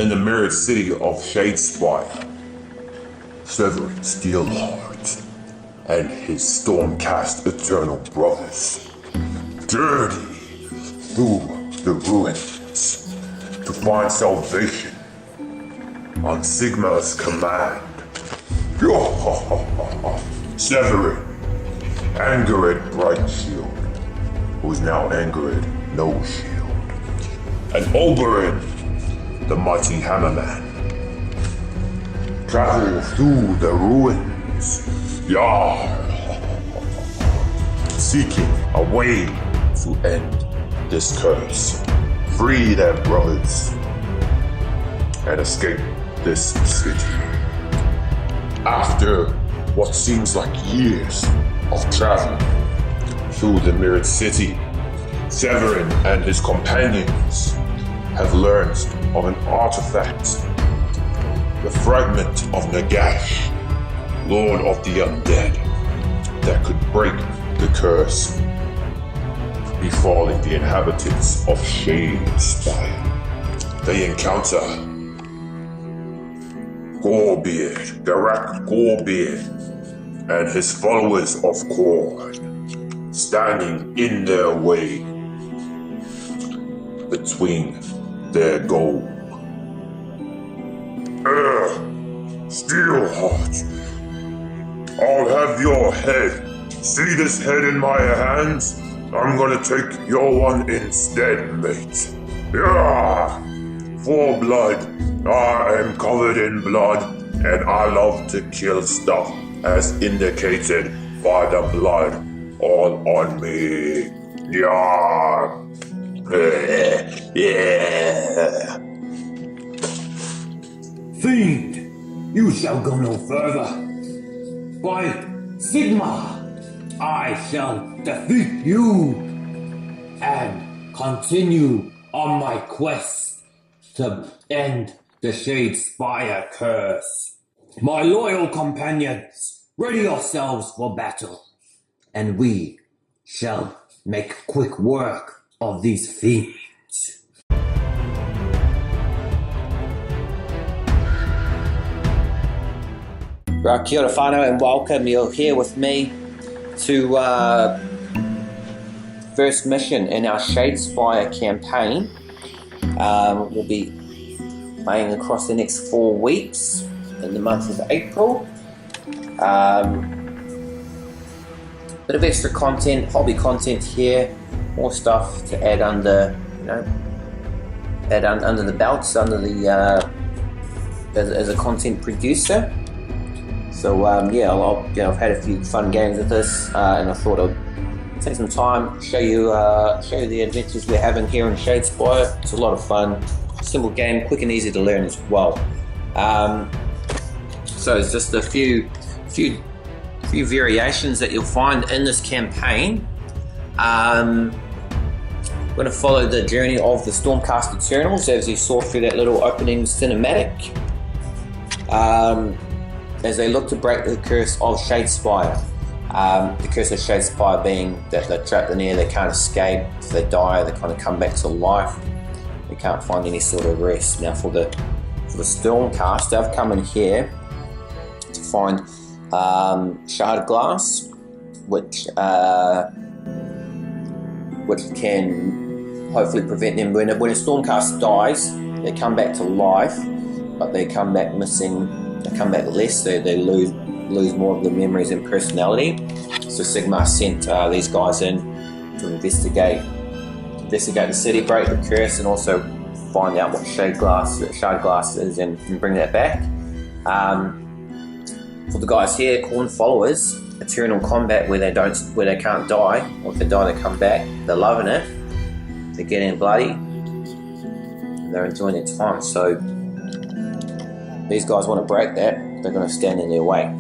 in the mirrored city of Shadespire, Severin Steelheart and his Stormcast eternal brothers journey through the ruins to find salvation on Sigma's command. Severin, Angered Brightshield, who is now Angered No Shield, and Oberyn, the mighty Hammerman, travel through the ruins, seeking a way to end this curse, free their brothers, and escape this city. After what seems like years of travel through the mirrored city, Severin and his companions have learned of an artefact, the fragment of Nagash, Lord of the Undead, that could break the curse befalling the inhabitants of Shadespire. They encounter Garrak Gorebeard, and his followers of Khorne, standing in their way between their goal. Steelheart, I'll have your head. See this head in my hands? I'm gonna take your one instead, mate. For blood. I am covered in blood, and I love to kill stuff as indicated by the blood all on me. Yeah. Fiend, you shall go no further. By Sigma, I shall defeat you and continue on my quest to end the Shadespire curse. My loyal companions, ready yourselves for battle, and we shall make quick work of these fiends. Kia ora whanau and welcome. You're here with me to first mission in our Shadespire campaign. We'll be playing across the next 4 weeks in the month of April. Bit of extra content, hobby content here, more stuff to add under, under the belts, under the as a content producer. So I've had a few fun games with this, and I thought I'd take some time, show you the adventures we're having here in Shadespire. It's a lot of fun. Simple game, quick and easy to learn as well. So it's just a few variations that you'll find in this campaign. We're going to follow the journey of the Stormcast Eternals, as you saw through that little opening cinematic, as they look to break the curse of Shadespire. The curse of Shadespire being that they're trapped in there, they can't escape. If they die, they kind of come back to life. They can't find any sort of rest. Now for the Stormcast, they've come in here to find shard glass, which can hopefully prevent them. When a Stormcast dies, they come back to life, but they come back missing. They come back less. They lose more of their memories and personality. So Sigma sent these guys in to investigate the city, break the curse, and also find out what shard glass is and bring that back. For the guys here, Khorne followers, eternal combat where they can't die, or if they die they come back. They're loving it. They're getting bloody. And they're enjoying their time. So these guys want to break that. They're going to stand in their way.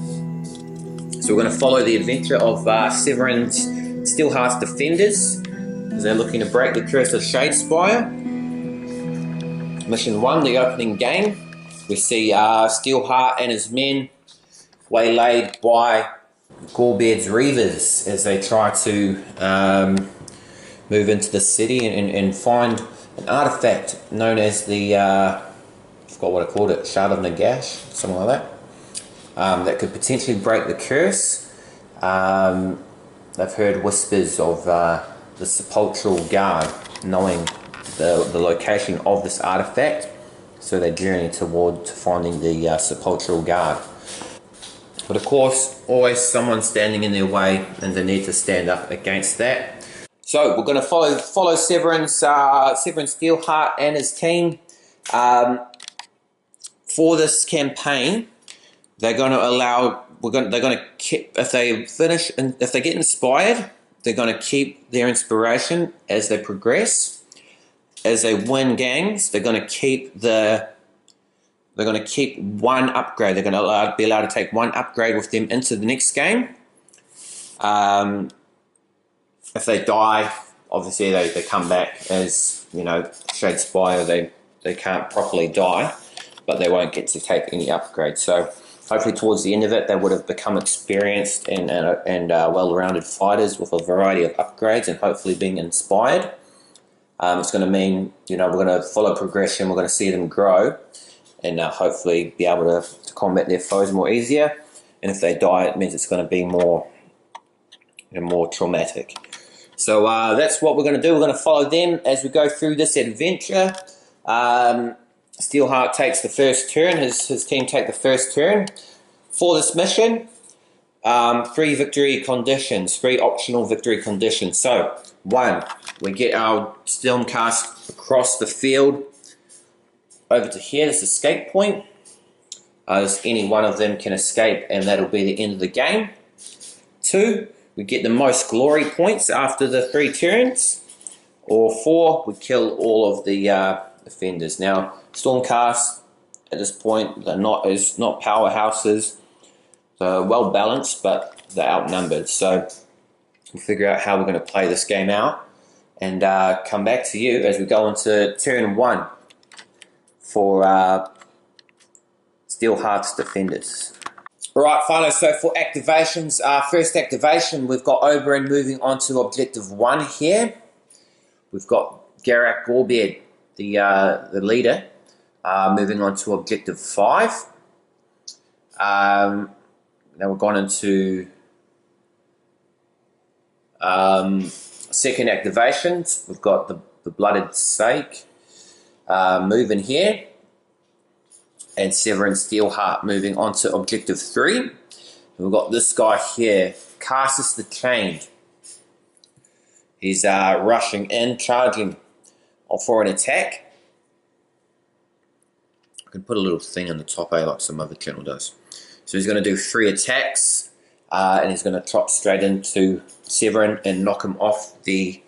So we're going to follow the adventure of Severin Steelheart's defenders as they're looking to break the curse of Shadespire. Mission 1, the opening game. We see Steelheart and his men waylaid by Gorebeard's Reavers as they try to move into the city and find an artefact known as the forgot what I called it, Shard of Nagash, something like that. That could potentially break the curse. They've heard whispers of the sepulchral guard knowing the location of this artifact, so they journey toward finding the sepulchral guard. But of course, always someone standing in their way, and they need to stand up against that. So we're going to follow Severin Steelheart and his team. For this campaign, they're going to allow. They're going to keep, if they finish and if they get inspired, they're going to keep their inspiration as they progress. As they win games, they're going to keep one upgrade. They're going to be allowed to take one upgrade with them into the next game. If they die, obviously they come back as, you know, Shadespire. They can't properly die, but they won't get to take any upgrades. So hopefully towards the end of it, they would have become experienced and well-rounded fighters with a variety of upgrades, and hopefully being inspired. It's going to mean, you know, we're going to follow progression. We're going to see them grow, and hopefully be able to combat their foes more easier. And if they die, it means it's going to be more traumatic. So that's what we're going to do. We're going to follow them as we go through this adventure. Steelheart takes the first turn. His team take the first turn for this mission. 3 victory conditions, 3 optional victory conditions. So 1, we get our Stormcast across the field over to here, this escape point. Any one of them can escape, and that'll be the end of the game. 2, we get the most glory points after the 3 turns. Or 4, we kill all of the defenders. Now, Stormcast at this point, they're not powerhouses. They're well balanced, but they're outnumbered. So we'll figure out how we're going to play this game out, and come back to you as we go into turn 1 for Steelheart's defenders. Alright, finally, so for activations, first activation, we've got Oberyn moving on to objective 1 here. We've got Garrak Gorebeard, the leader, moving on to objective 5. Now we've gone into second activations. We've got the Blooded Sake moving here, and Severin Steelheart moving on to objective 3. And we've got this guy here, Carsus the Chained. He's rushing in, charging for an attack. I can put a little thing on the top, like some other channel does. So he's going to do 3 attacks, and he's going to trot straight into Severin and knock him off his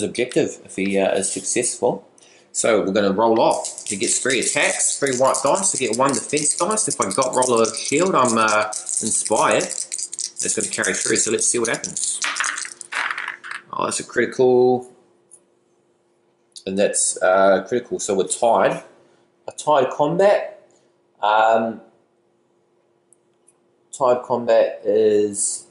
objective if he is successful. So we're going to roll off. He gets 3 attacks, 3 white dice. I get 1 defense dice. If I got roll a shield, I'm inspired. That's going to carry through. So let's see what happens. Oh, that's a critical, and that's critical. So we're tied. A tied combat. Tied combat is.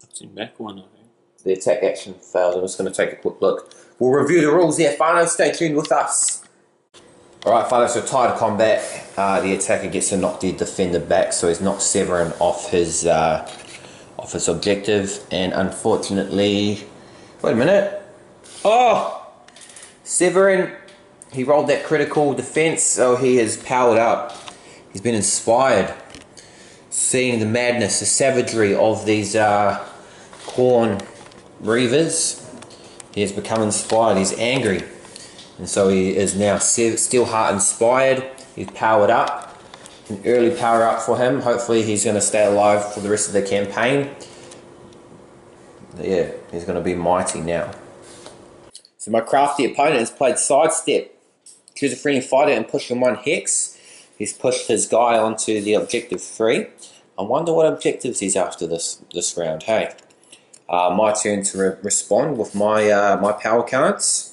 It's in back one, I think. The attack action fails. I'm just going to take a quick look. We'll review the rules there, whanau. Stay tuned with us. Alright, whanau, so tied combat. The attacker gets to knock the defender back, so he's knocked Severin off his objective, and unfortunately, wait a minute. Oh! Severin, he rolled that critical defense, so he has powered up. He's been inspired. Seeing the madness, the savagery of these Khorne Reavers, he has become inspired. He's angry, and so he is now Steelheart inspired. He's powered up. An early power up for him. Hopefully he's going to stay alive for the rest of the campaign. Yeah, he's going to be mighty now. So my crafty opponent has played sidestep. Choose a friendly fighter and push him 1 hex. He's pushed his guy onto the objective 3. I wonder what objectives he's after this round. Hey, my turn to respond with my power cards.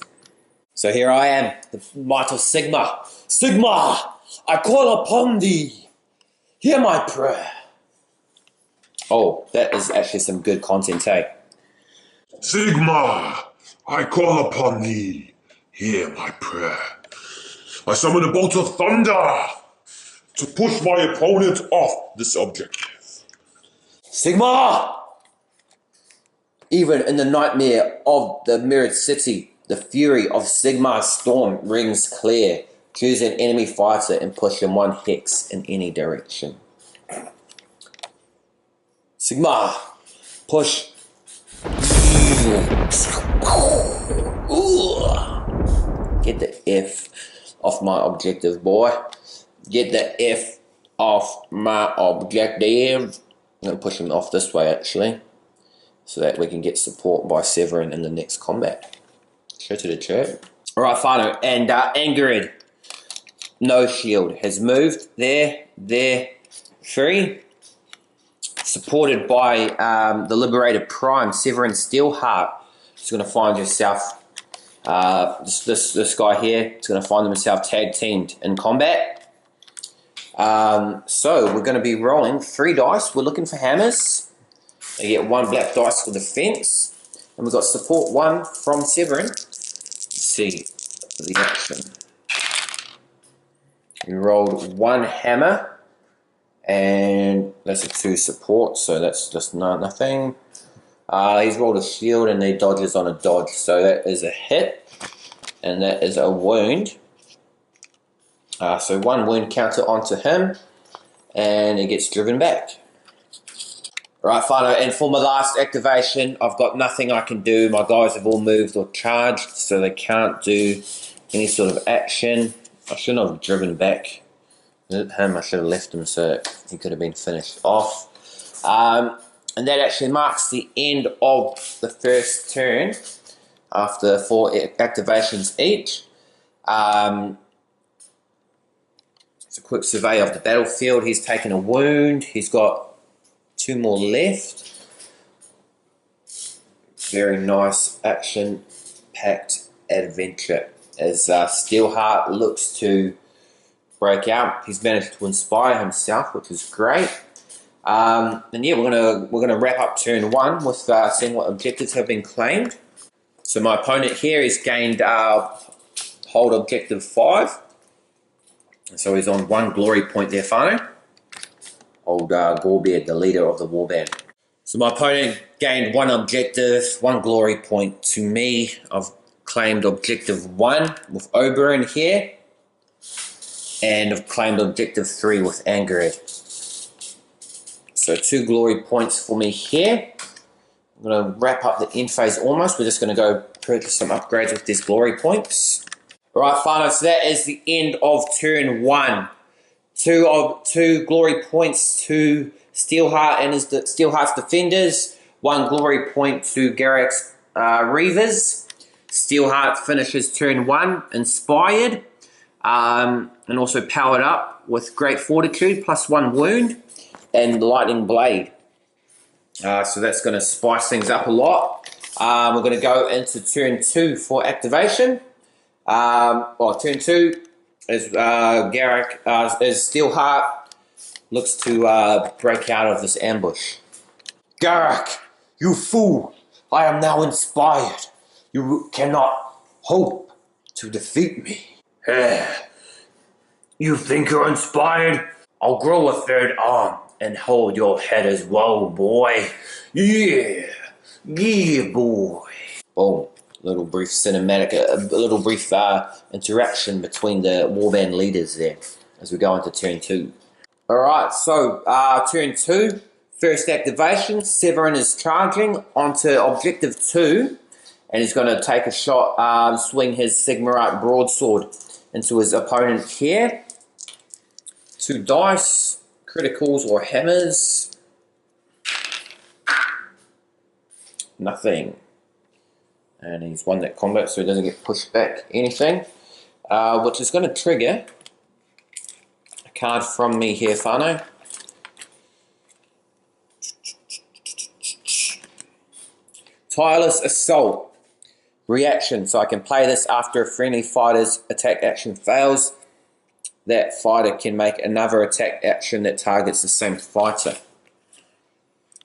So here I am, the might of Sigma. Sigma, I call upon thee. Hear my prayer. Oh, that is actually some good content, hey. Sigma, I call upon thee. Hear my prayer. I summon a bolt of thunder to push my opponent off this objective. Sigmar! Even in the nightmare of the mirrored city, the fury of Sigmar's storm rings clear. Choose an enemy fighter and push him 1 hex in any direction. Sigmar, push. Get the F off my objective, boy. Get the F off my objective. I'm going to push him off this way, actually, so that we can get support by Severin in the next combat. Show to the chat. Alright, whanau, and Angered, no shield, has moved there, 3. Supported by the Liberated Prime, Severin Steelheart. He's going to find yourself, this guy here, is going to find himself tag teamed in combat. So we're going to be rolling 3 dice. We're looking for hammers. You get 1 black dice for defense. And we've got support 1 from Severin. Let's see the action. We rolled 1 hammer. And that's a 2 support, so that's just nothing. He's rolled a shield and he dodges on a dodge, so that is a hit. And that is a wound. So 1 wound counter onto him. And he gets driven back. Right, whanau, and for my last activation, I've got nothing I can do. My guys have all moved or charged, so they can't do any sort of action. I shouldn't have driven back him. I should have left him so he could have been finished off. And that actually marks the end of the first turn after 4 activations each. It's a quick survey of the battlefield. He's taken a wound. He's got 2 more left. Very nice action-packed adventure as Steelheart looks to break out. He's managed to inspire himself, which is great. And yeah, we're gonna wrap up turn 1 with seeing what objectives have been claimed. So my opponent here has gained hold objective 5. So he's on 1 glory point there, whanau. Old Gorebeard, the leader of the warband. So my opponent gained 1 objective, 1 glory point to me. I've claimed objective 1 with Oberon here. And I've claimed objective 3 with Angered. So 2 glory points for me here. I'm going to wrap up the end phase almost. We're just going to go purchase some upgrades with these glory points. Alright, whanau, so that is the end of turn 1. 2 glory points to Steelheart and Steelheart's defenders. 1 glory point to Garrak's Reavers. Steelheart finishes turn 1 inspired and also powered up with great fortitude plus 1 wound and lightning blade. So that's going to spice things up a lot. We're going to go into turn 2 for activation. Turn 2 is Garrak, as Steelheart looks to break out of this ambush. Garrak, you fool! I am now inspired. You cannot hope to defeat me. You think you're inspired? I'll grow a 3rd arm and hold your head as well, boy. Yeah, boy. Boom. Little brief cinematic, a little brief interaction between the warband leaders there as we go into turn 2. Alright, so turn 2, first activation. Severin is charging onto objective 2 and he's going to take a shot, swing his Sigmarite broadsword into his opponent here. 2 dice, criticals or hammers. Nothing. And he's won that combat, so he doesn't get pushed back anything. Which is going to trigger a card from me here, whanau. Tireless Assault. Reaction. So I can play this after a friendly fighter's attack action fails. That fighter can make another attack action that targets the same fighter.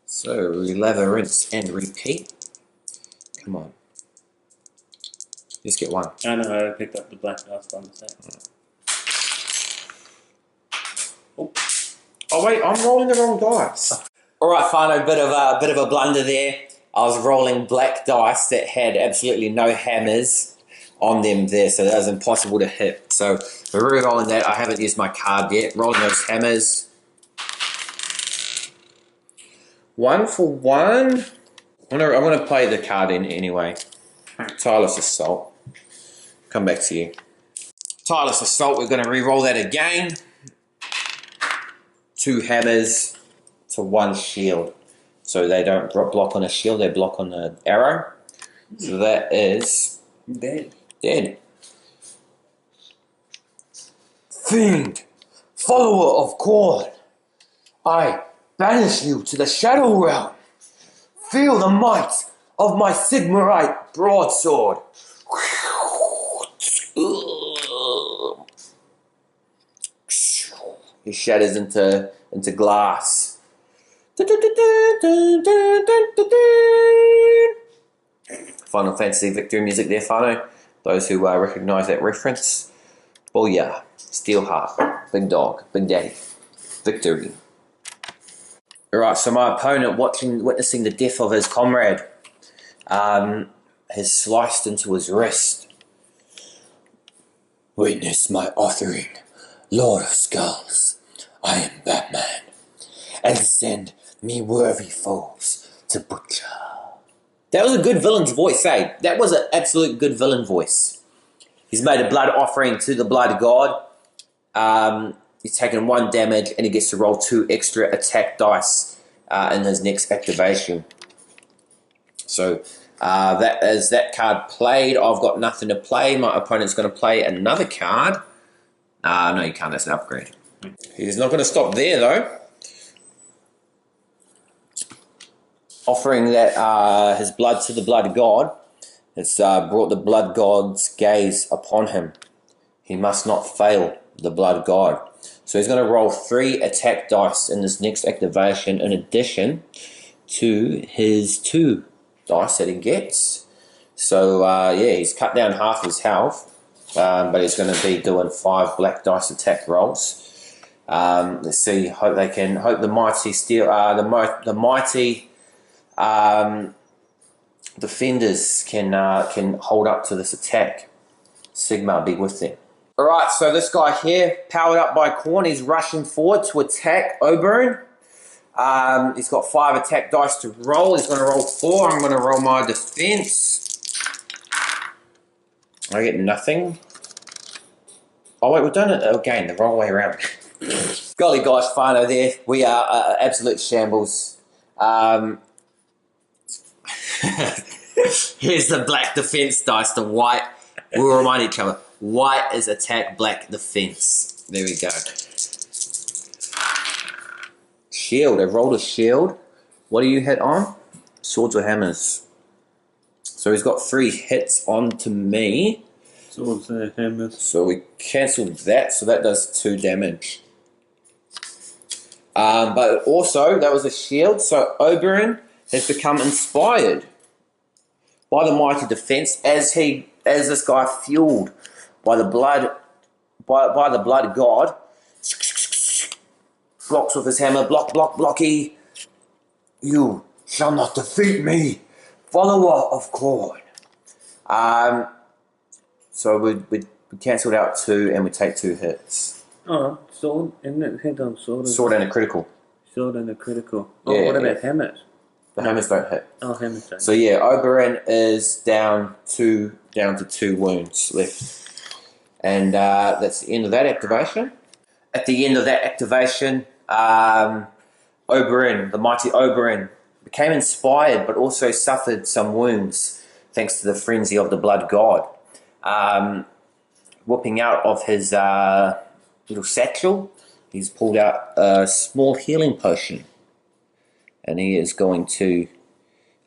So, relather, rinse, and repeat. Come on. Just get one. I know, I picked up the black dice by mistake. Oh wait, I'm rolling the wrong dice. All right, Whanau, bit of a blunder there. I was rolling black dice that had absolutely no hammers on them there, so that was impossible to hit. So we're re-rolling that. I haven't used my card yet. Rolling those hammers. 1 for 1. I'm gonna play the card in anyway. Tireless Assault. Come back to you. Tireless Assault, we're going to re-roll that again. 2 hammers to 1 shield. So they don't block on a shield, they block on the arrow. So that is... Dead. Fiend, follower of Khorne, I banish you to the Shadow Realm. Feel the might of my Sigmarite broadsword. He shatters into glass. Final Fantasy victory music there, Whanau. Those who recognise that reference. Booyah. Steelheart. Big dog. Big daddy. Victory. Alright, so my opponent, witnessing the death of his comrade, has sliced into his wrist. Witness my offering, Lord of Skulls. I am Batman, and send me worthy foes to butcher. That was a good villain's voice, eh? That was an absolute good villain voice. He's made a blood offering to the blood god. He's taken 1 damage, and he gets to roll 2 extra attack dice in his next activation. So that is that card played. I've got nothing to play. My opponent's going to play another card. No, you can't. That's an upgrade. He's not going to stop there, though. Offering that his blood to the blood god. It's brought the blood god's gaze upon him. He must not fail the blood god. So he's going to roll 3 attack dice in his next activation in addition to his 2 dice that he gets. So yeah, he's cut down half his health, but he's going to be doing 5 black dice attack rolls. Let's see. Hope the mighty the mighty defenders can hold up to this attack. Sigma be with them. Alright, so this guy here, powered up by Khorne, he's rushing forward to attack Oberon. He's got 5 attack dice to roll. He's going to roll 4. I'm going to roll my defense. I get nothing. Oh wait, we've done it again, the wrong way around. Golly gosh, Whanau there. We are absolute shambles. Here's the black defense dice, the white. We'll remind each other. White is attack, black defense. There we go. Shield. I rolled a shield. What do you hit on? Swords or hammers? So he's got 3 hits onto me. Swords or hammers. So we cancelled that. So that does 2 damage. But also, that was a shield. So Oberon has become inspired by the mighty defense as this guy fueled by the blood god, blocks with his hammer, blocky. You shall not defeat me, follower of Khorne. So we cancelled out 2 and we take 2 hits. Oh, sword, isn't it? Hit on sword. Sword and a critical. Sword and a critical. Oh, Yeah, what about yeah. hammers? The hammers don't hit. Oh, hammers don't. So yeah, Oberon is down to 2 wounds left. And that's the end of that activation. At the end of that activation, Oberon, the mighty Oberon, became inspired but also suffered some wounds thanks to the frenzy of the blood god. Whooping out of his little satchel, he's pulled out a small healing potion. And he is going to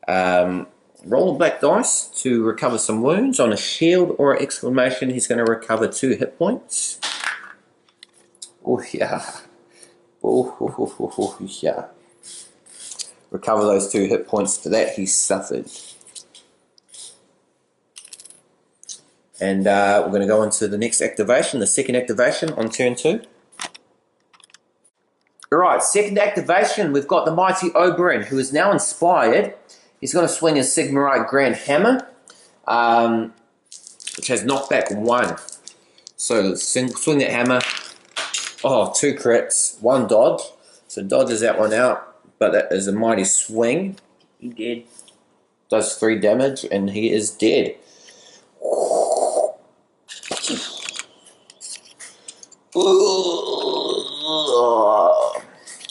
roll a black dice to recover some wounds. On a shield or an exclamation, he's going to recover 2 hit points. Oh yeah. Oh yeah. Recover those 2 hit points for that he suffered. And we're going to go into the next activation, the second activation on turn 2. Alright, second activation, we've got the mighty Oberyn, who is now inspired. He's going to swing his Sigmarite Grand Hammer, which has knockback 1. So swing that hammer. Oh, 2 crits, 1 dodge. So dodges that one out, but that is a mighty swing. He did. Does 3 damage, and he is dead.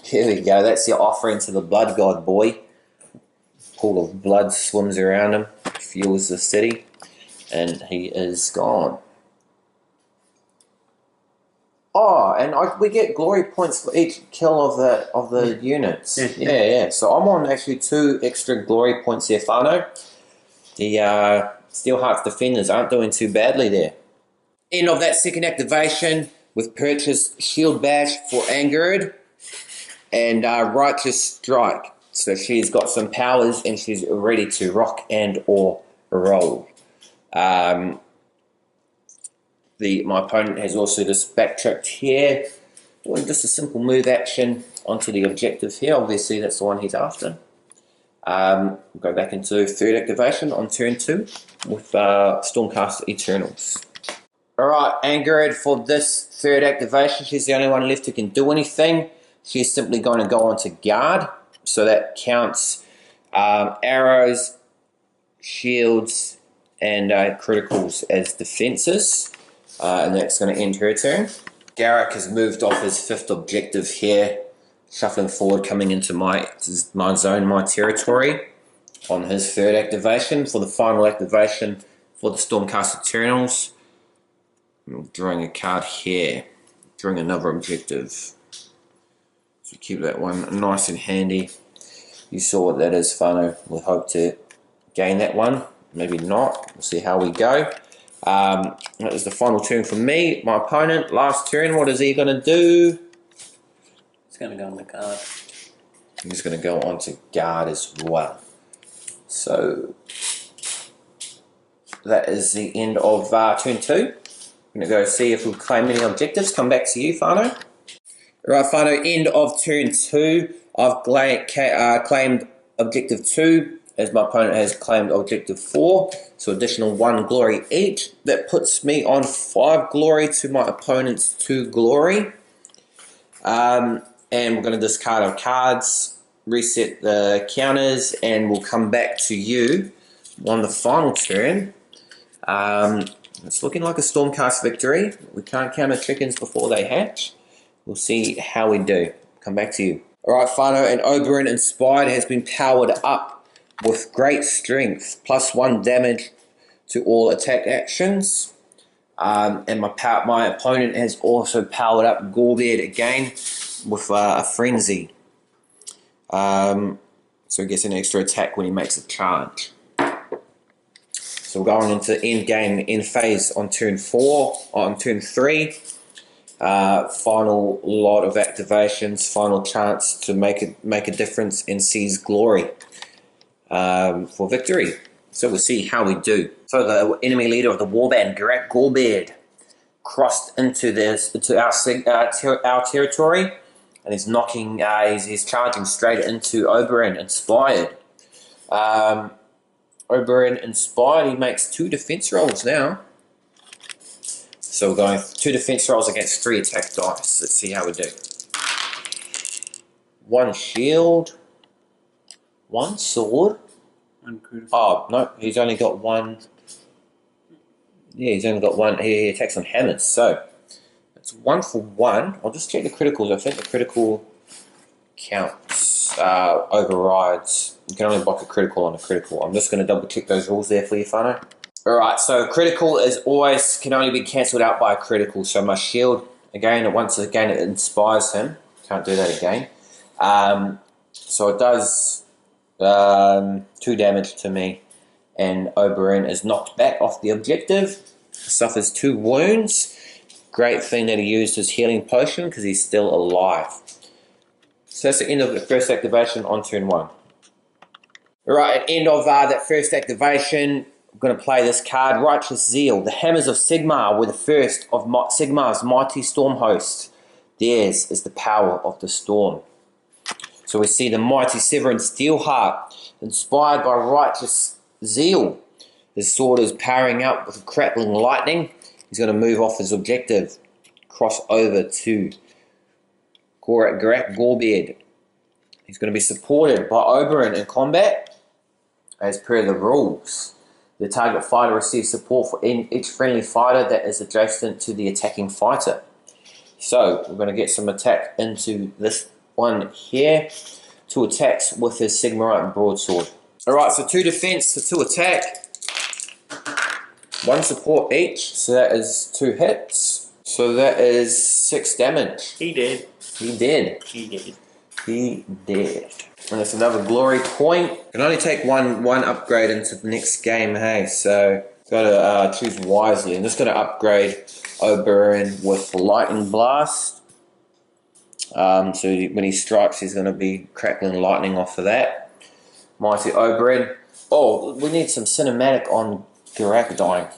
Here we go, that's your offering to the blood god boy. Pool of blood swims around him, fuels the city, and he is gone. Oh, and we get glory points for each kill of the units. Yeah. So I'm on actually 2 extra glory points there, whanau. The Steelheart's defenders aren't doing too badly there. End of that second activation. We've purchased Shield Bash for Angered and Righteous Strike. So she's got some powers and she's ready to rock and or roll. My opponent has also just backtracked here, doing just a simple move action onto the objective here. Obviously that's the one he's after. We'll go back into third activation on turn 2 with Stormcast Eternals. Alright, Angered for this third activation. She's the only one left who can do anything. She's simply going to go onto guard. So that counts arrows, shields, and criticals as defenses. And that's going to end her turn. Garrak has moved off his 5th objective here, shuffling forward, coming into my zone, my territory, on his 3rd activation. For the final activation for the Stormcast Eternals, I'm drawing a card here, drawing another objective. So keep that one nice and handy. You saw what that is, whanau. We hope to gain that one. Maybe not. We'll see how we go. That is the final turn for me. My opponent, last turn, what is he going to do? He's going to go on the guard. He's going to go on to guard as well. So that is the end of turn 2. I'm going to go see if we've claimed any objectives. Come back to you, whanau. Right, whanau, end of turn 2. I've claimed objective 2, as my opponent has claimed objective 4. So additional 1 glory each. That puts me on 5 glory to my opponent's 2 glory. And we're going to discard our cards, reset the counters, and we'll come back to you on the final turn. It's looking like a Stormcast victory. We can't count our chickens before they hatch. We'll see how we do. Come back to you. Alright, whanau, and Oberyn Inspired has been powered up with great strength, +1 damage to all attack actions. And my opponent has also powered up Gorebeard again with a frenzy. So he gets an extra attack when he makes a charge. So we're going into end game, end phase on turn 3. Final lot of activations, final chance to make a difference and seize glory for victory. So we'll see how we do. So the enemy leader of the warband, Garrak Gorebeard, crossed into our territory, and he's knocking. He's charging straight into Oberyn Inspired. Oberyn Inspired. He makes 2 defense rolls now. So we're going 2 defense rolls against 3 attack dice. Let's see how we do. 1 shield, 1 sword. Oh, no, he's only got 1. Yeah, he's only got 1. He attacks on hammers. So it's 1 for 1. I'll just check the criticals. I think the critical counts, overrides. You can only block a critical on a critical. I'm just going to double check those rules there for you, whanau. Alright, so critical is always can only be cancelled out by a critical. So my shield, again, once again it inspires him. Can't do that again. So it does 2 damage to me. And Oberyn is knocked back off the objective. Suffers 2 wounds. Great thing that he used his healing potion because he's still alive. So that's the end of the first activation on turn 1. Alright, at the end of that first activation, I'm going to play this card, Righteous Zeal. The Hammers of Sigmar were the first of Sigmar's mighty storm hosts. Theirs is the power of the storm. So we see the mighty Severin Steelheart, inspired by Righteous Zeal. His sword is powering up with crackling lightning. He's going to move off his objective, cross over to Garrak Gorebeard. He's going to be supported by Oberyn in combat, as per the rules. The target fighter receives support for each friendly fighter that is adjacent to the attacking fighter. So we're going to get some attack into this one here. 2 attacks with his Sigmarite broadsword. Alright, so 2 defense, so 2 attack. 1 support each, so that is 2 hits. So that is 6 damage. He did. He did. He did. He did. And that's another glory point. You can only take one upgrade into the next game, hey? So gotta choose wisely. I'm just gonna upgrade Oberyn with Lightning Blast. So when he strikes, he's gonna be crackling lightning off of that. Mighty Oberyn. Oh, we need some cinematic on Garrak dying.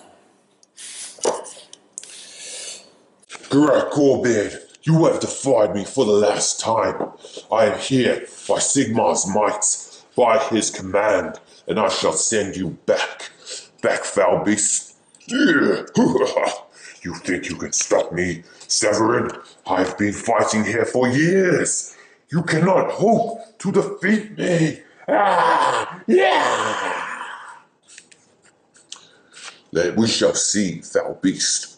Garrak Gorebeard, you have defied me for the last time. I am here by Sigmar's might, by his command, and I shall send you back. Back, foul beast. Yeah. You think you can stop me, Severin? I've been fighting here for years. You cannot hope to defeat me. Ah, yeah. We shall see, foul beast.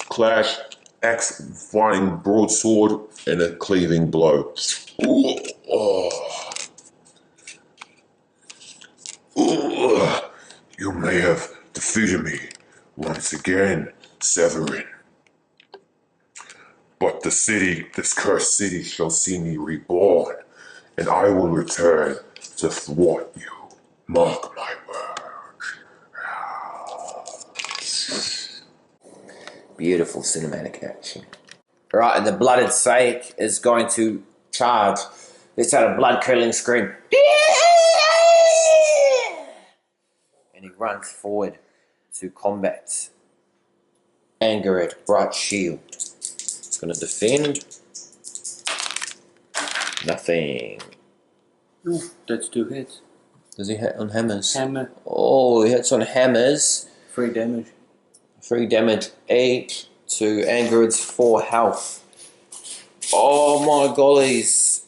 Clash, axe, flying broadsword, and a cleaving blow. Ooh, oh. Ooh. You may have defeated me once again, Severin. But the city, this cursed city, shall see me reborn, and I will return to thwart you. Mark my words. Beautiful cinematic action. Alright, and the blooded Sake is going to charge. Let's have a blood-curdling scream. And he runs forward to combat Angered Bright Shield. It's going to defend. Nothing. Ooh, that's 2 hits. Does he hit on hammers? Hammer. Oh, he hits on hammers. 3 damage. 3 damage each to Angered's 4 health. Oh my gollies.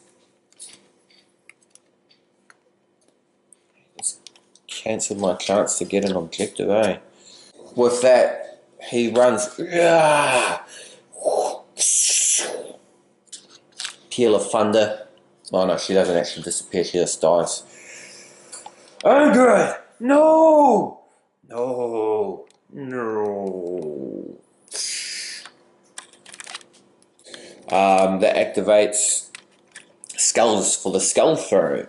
Just cancelled my chance to get an objective, eh? With that, he runs. Peal of thunder. Oh no, she doesn't actually disappear, she just dies. Angered! No! No! No. That activates skulls for the Skull Throne.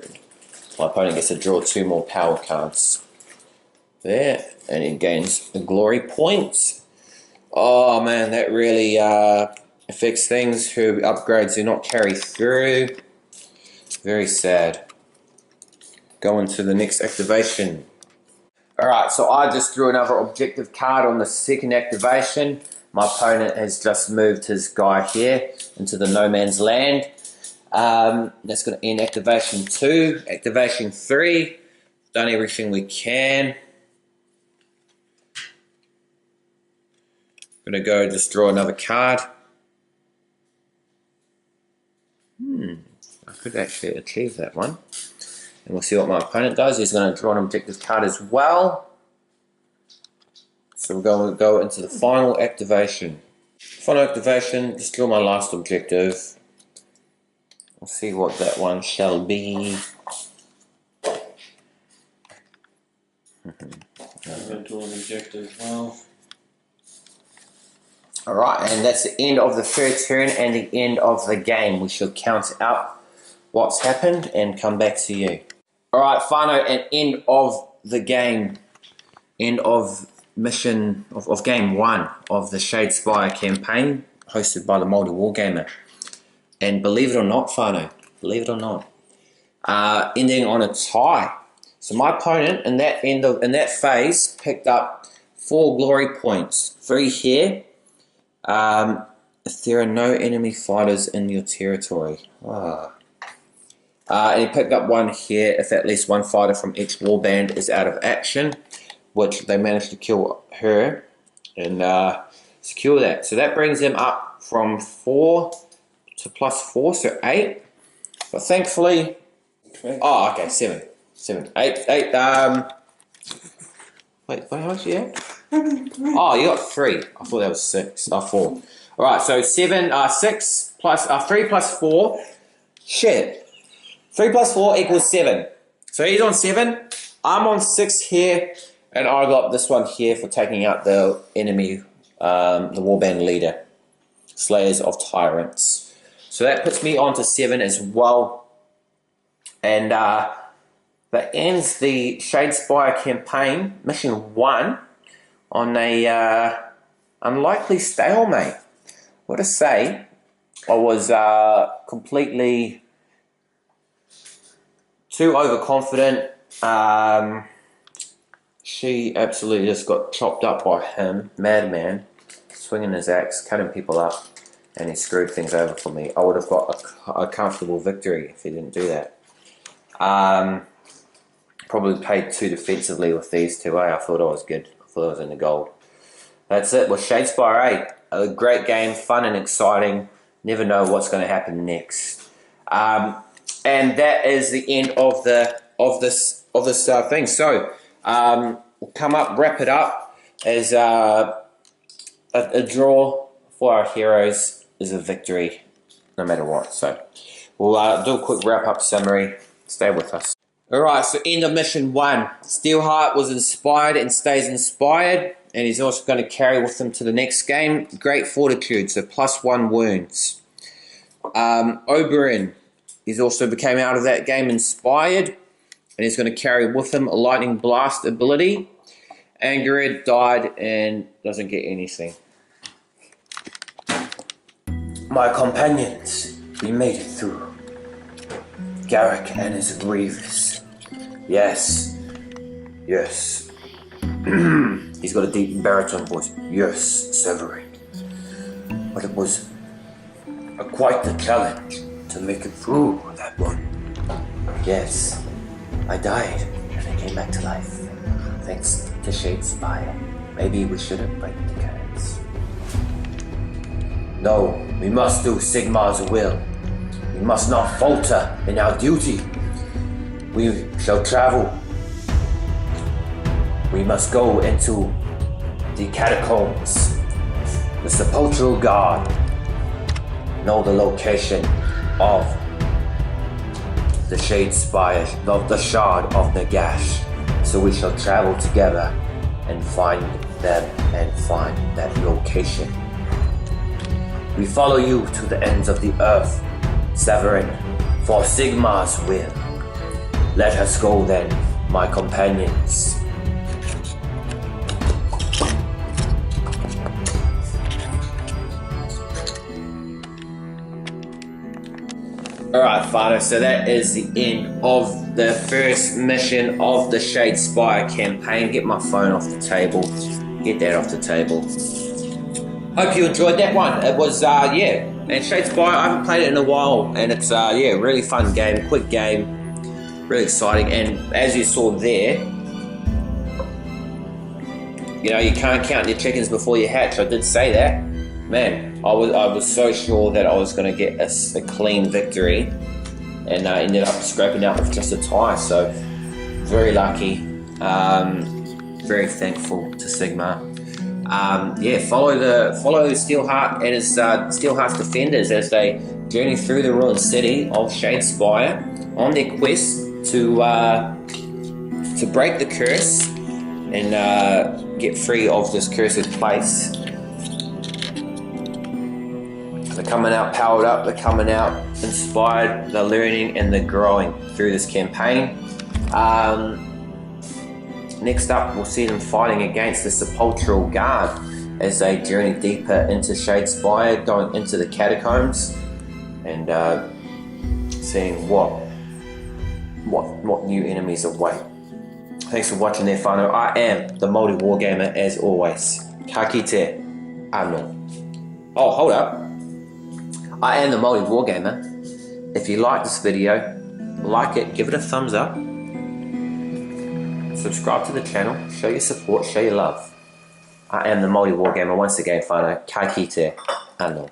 My opponent gets to draw 2 more power cards. There, and he gains a glory point. Oh man, that really affects things. Her upgrades do not carry through. Very sad. Going to the next activation. Alright, so I just drew another objective card on the second activation. My opponent has just moved his guy here into the no man's land. That's going to end activation 2. Activation 3. Done everything we can. Going to go just draw another card. I could actually achieve that one. And we'll see what my opponent does. He's going to draw an objective card as well. So we're going to go into the final activation. Final activation, just draw my last objective. We'll see what that one shall be. I'm going to draw an objective as well. Alright, and that's the end of the third turn and the end of the game. We shall count out what's happened and come back to you. Alright, whanau, and end of the game. End of mission, of game 1 of the Shadespire campaign, hosted by the maoriwargamer. And believe it or not, whanau, believe it or not, ending on a tie. So my opponent in that phase picked up 4 glory points, 3 here. If there are no enemy fighters in your territory. And he picked up 1 here if at least 1 fighter from each warband is out of action, which they managed to kill her and secure that. So that brings him up from 4 to +4, so 8. But thankfully, oh, okay, 7, 8. Wait, how much you have? Oh, you got 3. I thought that was 6. 4. All right, so 6 plus 3 plus 4. Shit, 3 plus 4 equals 7. So he's on 7. I'm on 6 here, and I got this one here for taking out the enemy, the warband leader, Slayers of Tyrants. So that puts me on to 7 as well, and that ends the Shadespire campaign, mission 1, on a unlikely stalemate. What to say, I was completely too overconfident. She absolutely just got chopped up by him, madman, swinging his axe, cutting people up, and he screwed things over for me. I would have got a comfortable victory if he didn't do that. Probably played too defensively with these two. I thought I was good. I thought I was in the gold. That's it with Shadespire 8. A great game, fun and exciting. Never know what's going to happen next. And that is the end of this thing. So we'll come up, wrap it up as a draw for our heroes is a victory, no matter what. So we'll do a quick wrap up summary. Stay with us. Alright, so end of mission 1. Steelheart was inspired and stays inspired, and he's also going to carry with him to the next game. Great fortitude, so +1 wounds. Oberyn, he's also became out of that game inspired, and he's going to carry with him a lightning blast ability. Angered died and doesn't get anything. My companions, we made it through. Garrak and his Reavers. Yes. He's got a deep baritone voice. Yes, Severin. But it was quite the challenge to make it through that one. Yes, I died and I came back to life. Thanks to Shadespire. Maybe we shouldn't break the curse. No, we must do Sigmar's will. We must not falter in our duty. We shall travel. We must go into the catacombs. The sepulchral guard know the location of the Shadespire, of the shard of Nagash. So we shall travel together and find them and find that location. We follow you to the ends of the earth, Severin, for Sigmar's will. Let us go then, my companions. Alright, Father, so that is the end of the first mission of the Shadespire campaign. Get my phone off the table. Get that off the table. Hope you enjoyed that one. It was, and Shadespire, I haven't played it in a while, and it's, really fun game, quick game. Really exciting, and as you saw there, you can't count your chickens before you hatch. I did say that. Man, I was so sure that I was going to get a clean victory, and ended up scraping out with just a tie. So very lucky. Very thankful to Sigmar. Follow Steelheart and his Steelheart's defenders as they journey through the ruined city of Shadespire on their quest to break the curse and get free of this cursed place. They're coming out powered up, they're coming out inspired, they're learning and they're growing through this campaign. Next up, we'll see them fighting against the Sepulchral Guard as they journey deeper into Shadespire, going into the catacombs and seeing what new enemies await. Thanks for watching there, whanau. I am the Māori Wargamer as always. Ka kite anō. Oh, hold up. I am the Māori Wargamer. If you like this video, like it, give it a thumbs up. Subscribe to the channel, show your support, show your love. I am the Māori Wargamer once again, whanau. Ka kite anō.